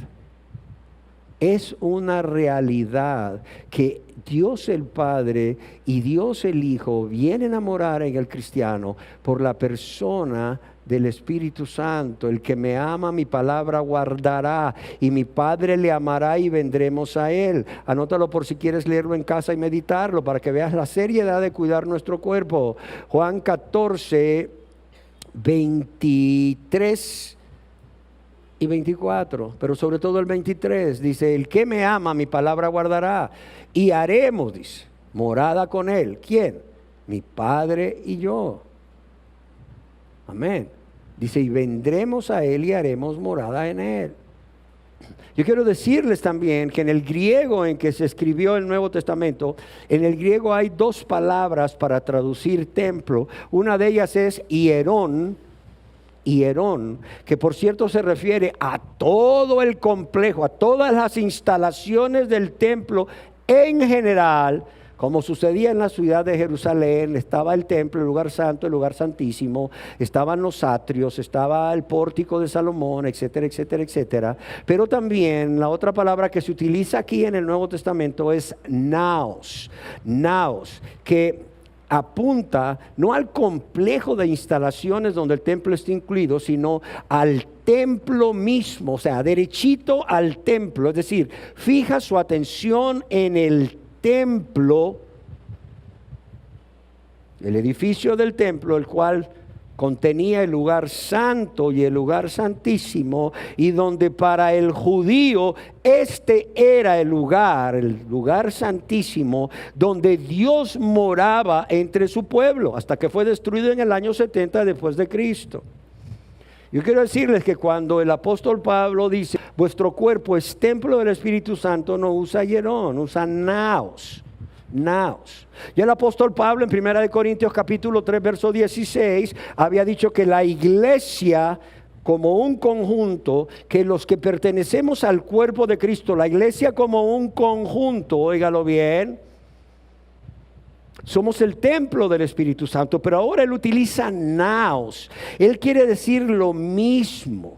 Es una realidad que Dios el Padre y Dios el Hijo vienen a morar en el cristiano por la persona del Espíritu Santo. El que me ama, mi palabra guardará, y mi Padre le amará y vendremos a Él. Anótalo por si quieres leerlo en casa y meditarlo, para que veas la seriedad de cuidar nuestro cuerpo. Juan 14, 23 y 24, pero sobre todo el 23, dice, el que me ama, mi palabra guardará, y haremos, dice, morada con Él. ¿Quién? Mi Padre y yo. Amén. Dice, y vendremos a Él y haremos morada en Él. Yo quiero decirles también que en el griego en que se escribió el Nuevo Testamento, en el griego hay dos palabras para traducir templo. Una de ellas es hierón, que por cierto se refiere a todo el complejo, a todas las instalaciones del templo en general, como sucedía en la ciudad de Jerusalén. Estaba el templo, el lugar santo, el lugar santísimo, estaban los atrios, estaba el pórtico de Salomón, etcétera, etcétera, etcétera. Pero también la otra palabra que se utiliza aquí en el Nuevo Testamento es naos, que apunta no al complejo de instalaciones donde el templo está incluido, sino al templo mismo, o sea, derechito al templo. Es decir, fija su atención en el templo, el edificio del templo, el cual contenía el lugar santo y el lugar santísimo, y donde para el judío este era el lugar santísimo, donde Dios moraba entre su pueblo, hasta que fue destruido en el año 70 después de Cristo. Yo quiero decirles que cuando el apóstol Pablo dice, vuestro cuerpo es templo del Espíritu Santo, no usa hierón, usa naos. Y el apóstol Pablo en 1 Corintios capítulo 3 verso 16 había dicho que la iglesia como un conjunto, que los que pertenecemos al cuerpo de Cristo, la iglesia como un conjunto, óigalo bien, somos el templo del Espíritu Santo. Pero ahora él utiliza naos, él quiere decir lo mismo.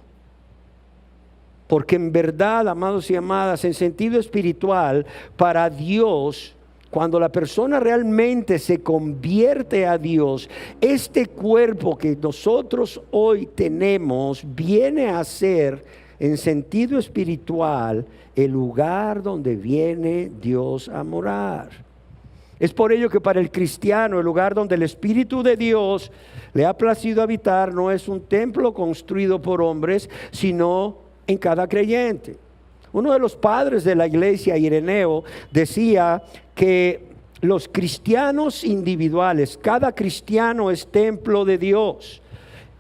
Porque en verdad, amados y amadas, en sentido espiritual, para Dios, cuando la persona realmente se convierte a Dios, este cuerpo que nosotros hoy tenemos viene a ser, en sentido espiritual, el lugar donde viene Dios a morar. Es por ello que para el cristiano el lugar donde el Espíritu de Dios le ha placido habitar no es un templo construido por hombres, sino en cada creyente. Uno de los padres de la iglesia, Ireneo, decía que los cristianos individuales, cada cristiano es templo de Dios.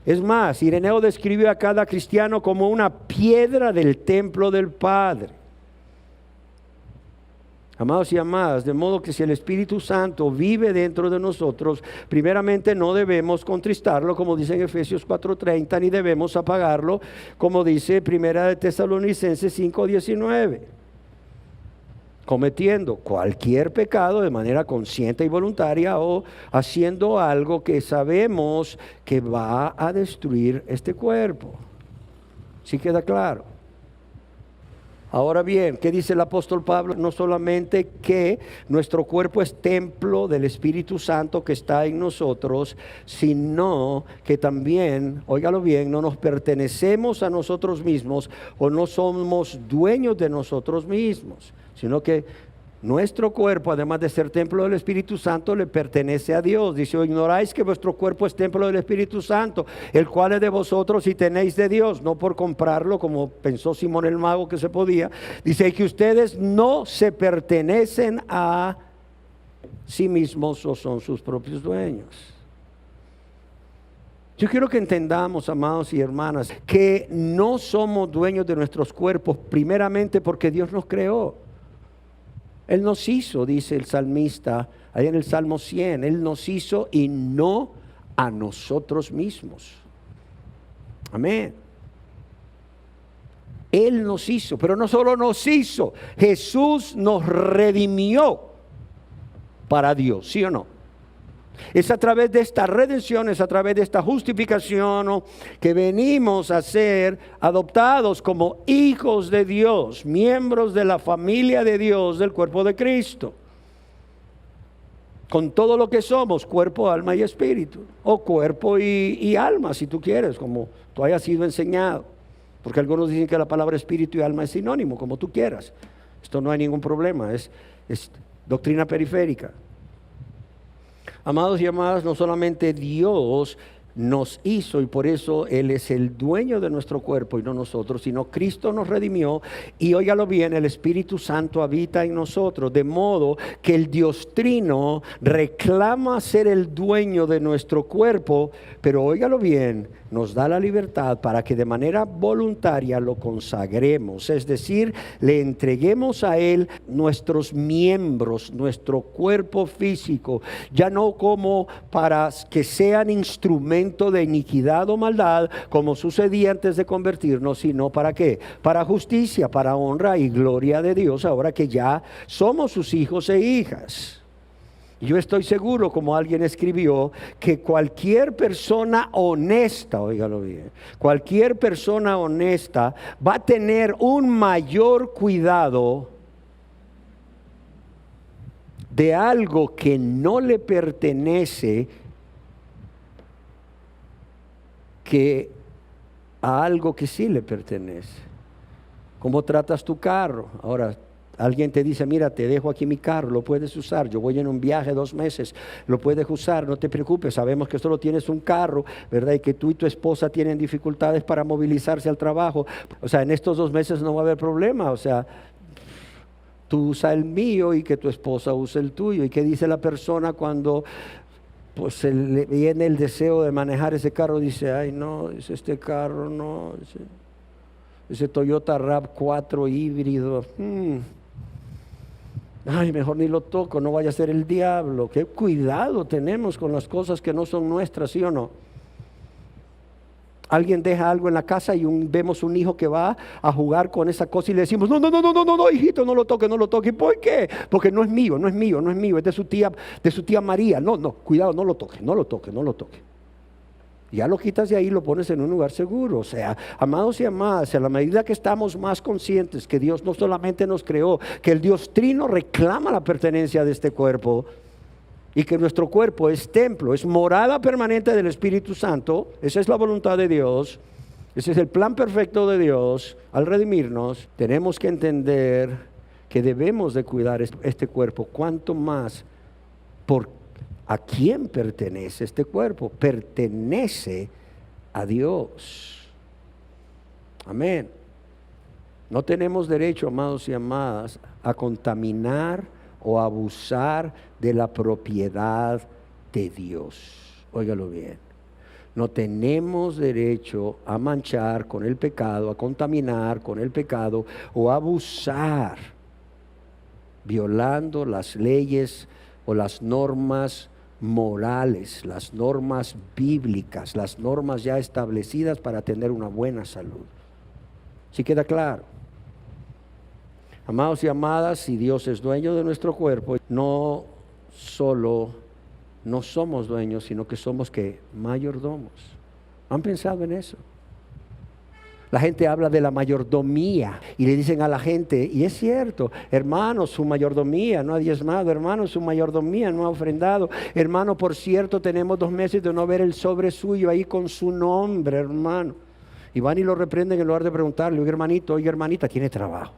Es más, Ireneo describió a cada cristiano como una piedra del templo del Padre. Amados y amadas, de modo que si el Espíritu Santo vive dentro de nosotros, primeramente no debemos contristarlo, como dice en Efesios 4:30, ni debemos apagarlo, como dice Primera de Tesalonicenses 5:19. Cometiendo cualquier pecado de manera consciente y voluntaria o haciendo algo que sabemos que va a destruir este cuerpo. ¿Sí queda claro? Ahora bien, ¿qué dice el apóstol Pablo? No solamente que nuestro cuerpo es templo del Espíritu Santo que está en nosotros, sino que también, óigalo bien, no nos pertenecemos a nosotros mismos o no somos dueños de nosotros mismos, sino que nuestro cuerpo, además de ser templo del Espíritu Santo, le pertenece a Dios. Dice, ¿o ignoráis que vuestro cuerpo es templo del Espíritu Santo, el cual es de vosotros y tenéis de Dios? No por comprarlo, como pensó Simón el Mago que se podía. Dice que ustedes no se pertenecen a sí mismos o son sus propios dueños. Yo quiero que entendamos, amados y hermanas, que no somos dueños de nuestros cuerpos, primeramente porque Dios nos creó. Él nos hizo, dice el salmista, ahí en el Salmo 100, Él nos hizo y no a nosotros mismos. Amén. Él nos hizo, pero no solo nos hizo, Jesús nos redimió para Dios, ¿sí o no? Es a través de esta redención, es a través de esta justificación, ¿no?, que venimos a ser adoptados como hijos de Dios, miembros de la familia de Dios, del cuerpo de Cristo. Con todo lo que somos, cuerpo, alma y espíritu. O cuerpo y alma, si tú quieres, como tú hayas sido enseñado. Porque algunos dicen que la palabra espíritu y alma es sinónimo, como tú quieras. Esto no hay ningún problema, es doctrina periférica. Amados y amadas, no solamente Dios nos hizo y por eso Él es el dueño de nuestro cuerpo y no nosotros, sino Cristo nos redimió y óigalo bien, el Espíritu Santo habita en nosotros, de modo que el Dios Trino reclama ser el dueño de nuestro cuerpo, pero óigalo bien, nos da la libertad para que de manera voluntaria lo consagremos, es decir, le entreguemos a Él nuestros miembros, nuestro cuerpo físico, ya no como para que sean instrumento de iniquidad o maldad, como sucedía antes de convertirnos, sino para ¿qué? Para justicia, para honra y gloria de Dios, ahora que ya somos sus hijos e hijas. Yo estoy seguro, como alguien escribió, que cualquier persona honesta, óigalo bien, cualquier persona honesta va a tener un mayor cuidado de algo que no le pertenece que a algo que sí le pertenece. ¿Cómo tratas tu carro? Ahora, alguien te dice, mira, te dejo aquí mi carro, lo puedes usar, yo voy en un viaje 2 meses, lo puedes usar, no te preocupes, sabemos que solo tienes un carro, ¿verdad? Y que tú y tu esposa tienen dificultades para movilizarse al trabajo, o sea, en estos 2 meses no va a haber problema, o sea, tú usa el mío y que tu esposa use el tuyo. ¿Y qué dice la persona cuando pues se le viene el deseo de manejar ese carro? Dice, ay no, dice, este carro no, ese Toyota RAV4 híbrido, ay, mejor ni lo toco, no vaya a ser el diablo. Qué cuidado tenemos con las cosas que no son nuestras, ¿sí o no? Alguien deja algo en la casa y vemos un hijo que va a jugar con esa cosa y le decimos, no, hijito, no lo toque. ¿Por qué? Porque no es mío, es de su tía María. No, cuidado, no lo toque. Ya lo quitas de ahí y lo pones en un lugar seguro. O sea, amados y amadas, a la medida que estamos más conscientes que Dios no solamente nos creó, que el Dios Trino reclama la pertenencia de este cuerpo y que nuestro cuerpo es templo, es morada permanente del Espíritu Santo. Esa es la voluntad de Dios, ese es el plan perfecto de Dios al redimirnos. Tenemos que entender que debemos de cuidar este cuerpo, cuanto más ¿a quién pertenece este cuerpo? Pertenece a Dios. Amén. No tenemos derecho, amados y amadas, a contaminar o abusar de la propiedad de Dios. Óigalo bien. No tenemos derecho a manchar con el pecado, a contaminar con el pecado o a abusar, violando las leyes o las normas morales, las normas bíblicas, las normas ya establecidas para tener una buena salud. ¿Sí queda claro? Amados y amadas, si Dios es dueño de nuestro cuerpo, no somos dueños, sino que somos ¿qué? Mayordomos. ¿Han pensado en eso? La gente habla de la mayordomía y le dicen a la gente, y es cierto, hermano, su mayordomía no ha diezmado, hermano, su mayordomía no ha ofrendado, hermano, por cierto, tenemos 2 meses de no ver el sobre suyo ahí con su nombre, hermano. Y van y lo reprenden en lugar de preguntarle, oye hermanito, oye hermanita, ¿tiene trabajo?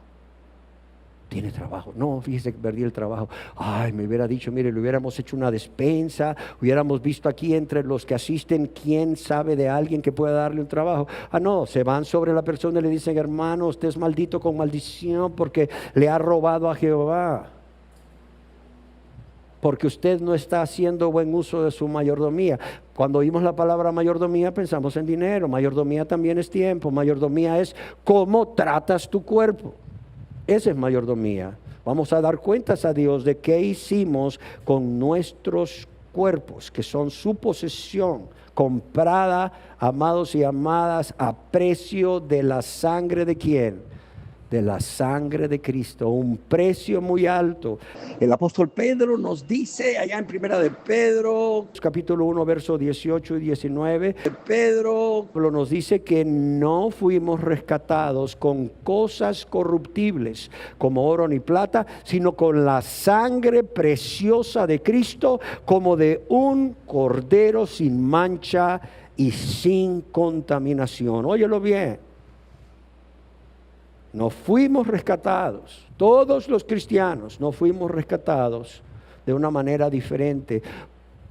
¿Tiene trabajo? No, fíjese que perdí el trabajo. Ay, me hubiera dicho, mire, le hubiéramos hecho una despensa, hubiéramos visto aquí entre los que asisten quién sabe de alguien que pueda darle un trabajo. Ah, no, se van sobre la persona y le dicen, hermano, usted es maldito con maldición porque le ha robado a Jehová. Porque usted no está haciendo buen uso de su mayordomía. Cuando oímos la palabra mayordomía pensamos en dinero. Mayordomía también es tiempo. Mayordomía es cómo tratas tu cuerpo. Esa es mayordomía. Vamos a dar cuentas a Dios de qué hicimos con nuestros cuerpos, que son su posesión, comprada, amados y amadas, a precio de la sangre de ¿quién? De la sangre de Cristo, un precio muy alto. El apóstol Pedro nos dice allá en Primera de Pedro, capítulo 1, versos 18 y 19, Pedro nos dice que no fuimos rescatados con cosas corruptibles como oro ni plata, sino con la sangre preciosa de Cristo, como de un cordero sin mancha y sin contaminación. Óyelo bien. No fuimos rescatados, todos los cristianos no fuimos rescatados de una manera diferente.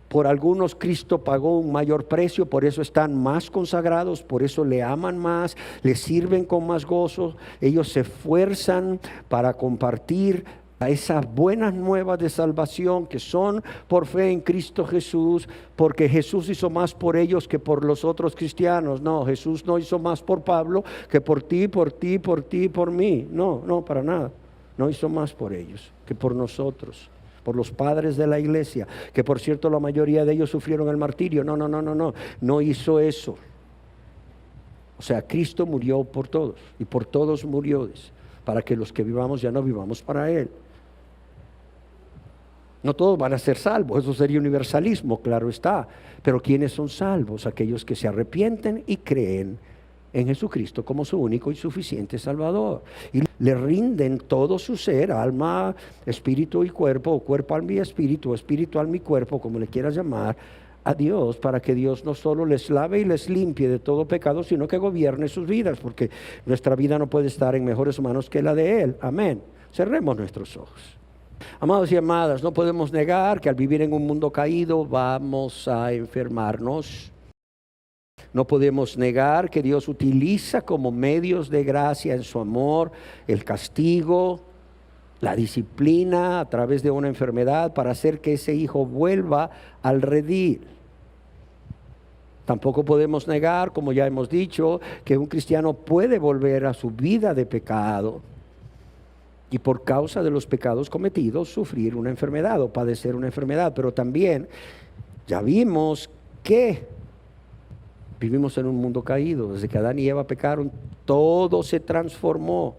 Por algunos Cristo pagó un mayor precio, por eso están más consagrados, por eso le aman más, le sirven con más gozo. Ellos se esfuerzan para compartir a esas buenas nuevas de salvación que son por fe en Cristo Jesús, porque Jesús hizo más por ellos que por los otros cristianos. No, Jesús no hizo más por Pablo que por ti, por ti, por ti, por mí. No, para nada. No hizo más por ellos que por nosotros, por los padres de la iglesia, que por cierto la mayoría de ellos sufrieron el martirio. No hizo eso. O sea, Cristo murió por todos y por todos murió, para que los que vivamos ya no vivamos para Él. No todos van a ser salvos, eso sería universalismo, claro está. Pero ¿quiénes son salvos? Aquellos que se arrepienten y creen en Jesucristo como su único y suficiente Salvador. Y le rinden todo su ser, alma, espíritu y cuerpo, o cuerpo, alma y espíritu, o espíritu, alma y cuerpo, como le quieras llamar, a Dios, para que Dios no solo les lave y les limpie de todo pecado, sino que gobierne sus vidas, porque nuestra vida no puede estar en mejores manos que la de Él. Amén. Cerremos nuestros ojos. Amados y amadas, no podemos negar que al vivir en un mundo caído vamos a enfermarnos. No podemos negar que Dios utiliza como medios de gracia en su amor el castigo, la disciplina a través de una enfermedad para hacer que ese hijo vuelva al redil. Tampoco podemos negar, como ya hemos dicho, que un cristiano puede volver a su vida de pecado y por causa de los pecados cometidos sufrir una enfermedad o padecer una enfermedad. Pero también ya vimos que vivimos en un mundo caído. Desde que Adán y Eva pecaron, todo se transformó,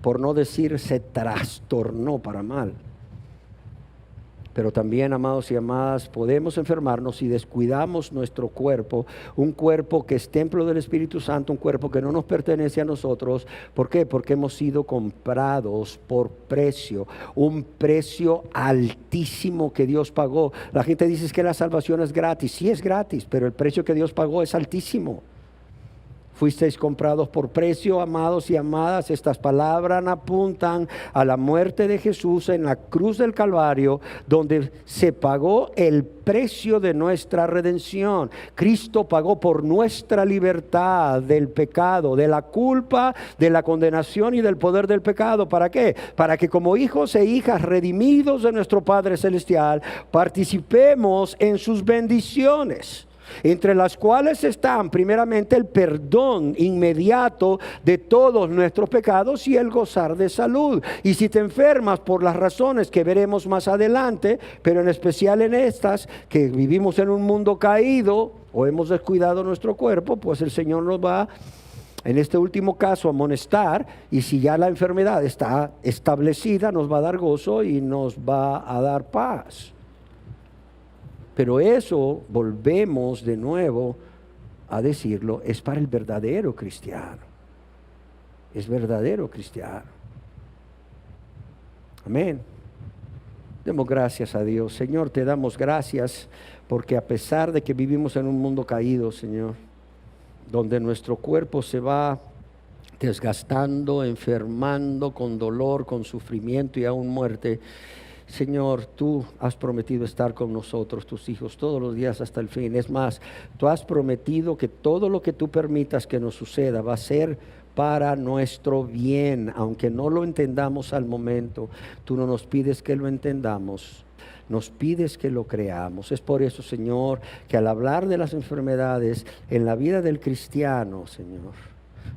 por no decir se trastornó para mal. Pero también, amados y amadas, podemos enfermarnos si descuidamos nuestro cuerpo, un cuerpo que es templo del Espíritu Santo, un cuerpo que no nos pertenece a nosotros. ¿Por qué? Porque hemos sido comprados por precio, un precio altísimo que Dios pagó. La gente dice que la salvación es gratis. Sí es gratis, pero el precio que Dios pagó es altísimo. fuisteis comprados por precio, amados y amadas. Estas palabras apuntan a la muerte de Jesús en la cruz del Calvario, donde se pagó el precio de nuestra redención. Cristo pagó por nuestra libertad del pecado, de la culpa, de la condenación y del poder del pecado. ¿Para qué? Para que como hijos e hijas redimidos de nuestro Padre Celestial, participemos en sus bendiciones, entre las cuales están primeramente el perdón inmediato de todos nuestros pecados y el gozar de salud. Y si te enfermas por las razones que veremos más adelante, pero en especial en estas, que vivimos en un mundo caído o hemos descuidado nuestro cuerpo, pues el Señor nos va, en este último caso, a amonestar, y si ya la enfermedad está establecida, nos va a dar gozo y nos va a dar paz. Pero eso, volvemos de nuevo a decirlo, es para el verdadero cristiano. Es verdadero cristiano. Amén. Demos gracias a Dios. Señor, te damos gracias porque a pesar de que vivimos en un mundo caído, Señor, donde nuestro cuerpo se va desgastando, enfermando, con dolor, con sufrimiento y aún muerte, Señor, tú has prometido estar con nosotros, tus hijos, todos los días hasta el fin. Es más, tú has prometido que todo lo que tú permitas que nos suceda va a ser para nuestro bien, aunque no lo entendamos al momento. Tú no nos pides que lo entendamos, nos pides que lo creamos. Es por eso, Señor, que al hablar de las enfermedades en la vida del cristiano, Señor,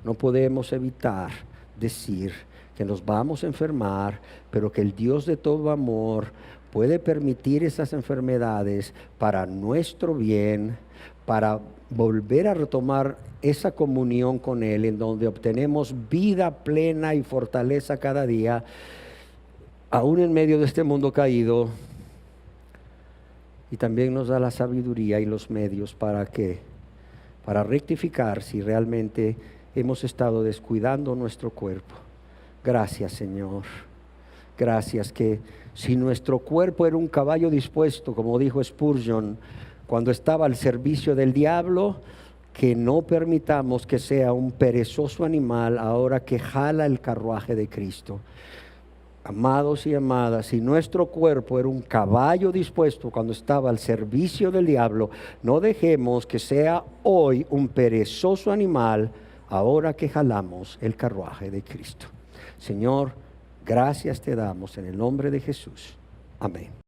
no podemos evitar decir que nos vamos a enfermar, pero que el Dios de todo amor puede permitir esas enfermedades para nuestro bien, para volver a retomar esa comunión con Él, en donde obtenemos vida plena y fortaleza cada día, aún en medio de este mundo caído, y también nos da la sabiduría y los medios para rectificar si realmente hemos estado descuidando nuestro cuerpo. Gracias, Señor. Gracias que si nuestro cuerpo era un caballo dispuesto, como dijo Spurgeon, cuando estaba al servicio del diablo, que no permitamos que sea un perezoso animal ahora que jala el carruaje de Cristo. Amados y amadas, si nuestro cuerpo era un caballo dispuesto cuando estaba al servicio del diablo, no dejemos que sea hoy un perezoso animal ahora que jalamos el carruaje de Cristo. Señor, gracias te damos en el nombre de Jesús. Amén.